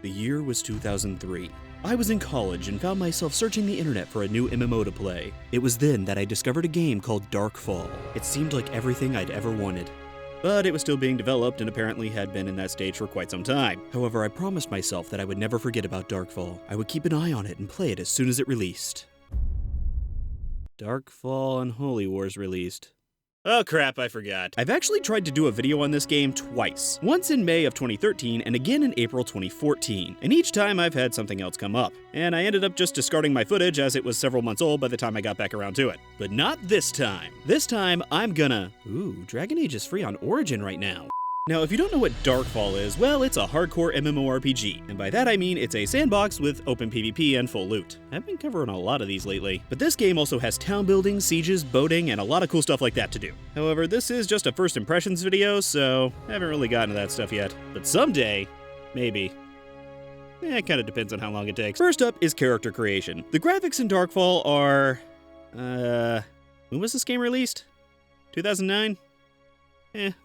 The year was 2003. I was in college and found myself searching the internet for a new MMO to play. It was then that I discovered a game called Darkfall. It seemed like everything I'd ever wanted. But it was still being developed and apparently had been in that stage for quite some time. However, I promised myself that I would never forget about Darkfall. I would keep an eye on it and play it as soon as it released. Darkfall Unholy Wars released. Oh crap, I forgot. I've actually tried to do a video on this game twice. Once in May of 2013 and again in April 2014. And each time I've had something else come up. And I ended up just discarding my footage as it was several months old by the time I got back around to it. But not this time. This time I'm gonna... Ooh, Dragon Age is free on Origin right now. Now, if you don't know what Darkfall is, well, it's a hardcore MMORPG, and by that I mean it's a sandbox with open PvP and full loot. I've been covering a lot of these lately, but this game also has town building, sieges, boating, and a lot of cool stuff like that to do. However, this is just a first impressions video, so I haven't really gotten to that stuff yet. But someday, maybe. It kind of depends on how long it takes. First up is character creation. The graphics in Darkfall are... when was this game released? 2009?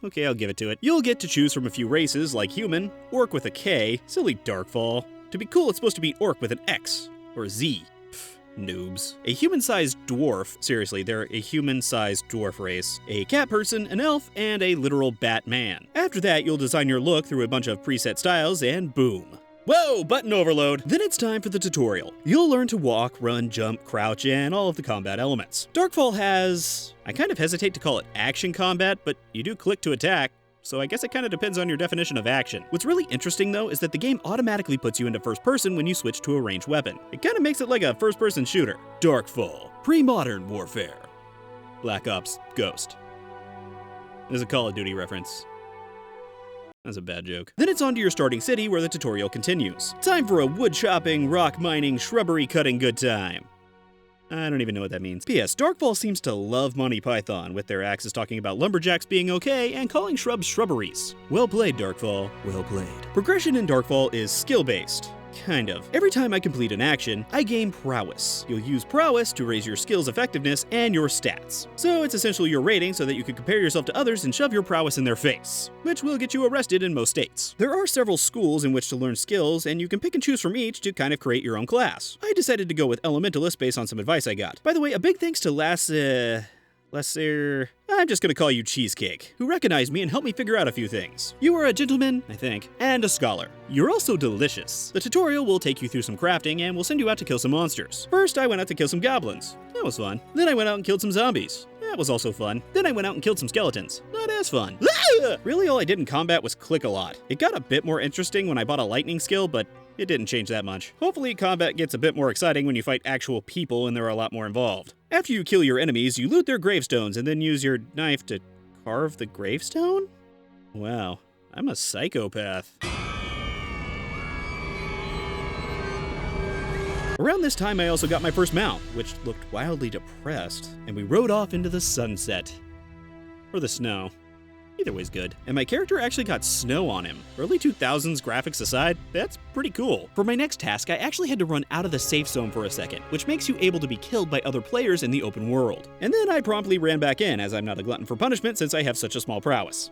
Okay, I'll give it to it. You'll get to choose from a few races, like human, orc with a K, silly Darkfall. To be cool, it's supposed to be orc with an X, or a Z. Pff, noobs. A human-sized dwarf, seriously, they're a human-sized dwarf race, a cat person, an elf, and a literal Batman. After that, you'll design your look through a bunch of preset styles, and boom. Whoa, button overload! Then it's time for the tutorial. You'll learn to walk, run, jump, crouch, and all of the combat elements. Darkfall has... I kind of hesitate to call it action combat, but you do click to attack, so I guess it kind of depends on your definition of action. What's really interesting though is that the game automatically puts you into first person when you switch to a ranged weapon. It kind of makes it like a first person shooter. Darkfall, pre-modern warfare. Black Ops Ghost. There's a Call of Duty reference. That's a bad joke. Then it's on to your starting city where the tutorial continues. Time for a wood chopping, rock mining, shrubbery cutting good time. I don't even know what that means. P.S. Darkfall seems to love Monty Python, with their axes talking about lumberjacks being okay and calling shrubs shrubberies. Well played, Darkfall. Well played. Progression in Darkfall is skill-based. Kind of. Every time I complete an action, I gain prowess. You'll use prowess to raise your skill's effectiveness and your stats. So it's essentially your rating so that you can compare yourself to others and shove your prowess in their face, which will get you arrested in most states. There are several schools in which to learn skills, and you can pick and choose from each to kind of create your own class. I decided to go with Elementalist based on some advice I got. By the way, a big thanks to I'm just gonna call you Cheesecake, who recognized me and helped me figure out a few things. You are a gentleman, I think, and a scholar. You're also delicious. The tutorial will take you through some crafting and will send you out to kill some monsters. First, I went out to kill some goblins. That was fun. Then I went out and killed some zombies. That was also fun. Then I went out and killed some skeletons. Not as fun. Really, all I did in combat was click a lot. It got a bit more interesting when I bought a lightning skill, but it didn't change that much. Hopefully, combat gets a bit more exciting when you fight actual people and there are a lot more involved. After you kill your enemies, you loot their gravestones and then use your knife to carve the gravestone? Wow, I'm a psychopath. Around this time, I also got my first mount, which looked wildly depressed, and we rode off into the sunset. Or the snow. Either way's good. And my character actually got snow on him. Early 2000s graphics aside, that's pretty cool. For my next task, I actually had to run out of the safe zone for a second, which makes you able to be killed by other players in the open world. And then I promptly ran back in, as I'm not a glutton for punishment since I have such a small prowess.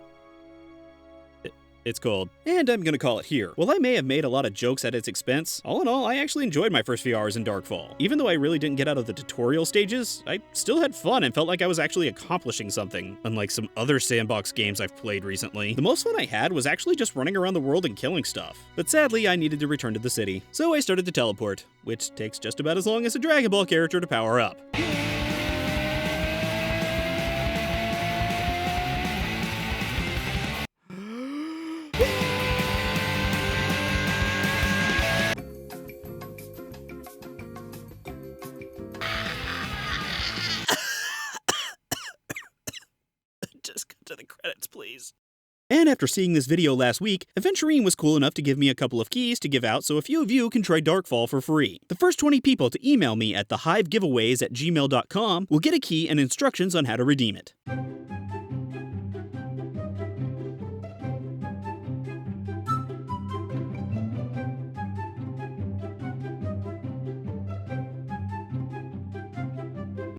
It's cold. And I'm gonna call it here. While I may have made a lot of jokes at its expense, all in all, I actually enjoyed my first few hours in Darkfall. Even though I really didn't get out of the tutorial stages, I still had fun and felt like I was actually accomplishing something, unlike some other sandbox games I've played recently. The most fun I had was actually just running around the world and killing stuff. But sadly, I needed to return to the city. So I started to teleport, which takes just about as long as a Dragon Ball character to power up. Just cut to the credits, please. And after seeing this video last week, Aventurine was cool enough to give me a couple of keys to give out so a few of you can try Darkfall for free. The first 20 people to email me at thehivegiveaways@gmail.com will get a key and instructions on how to redeem it.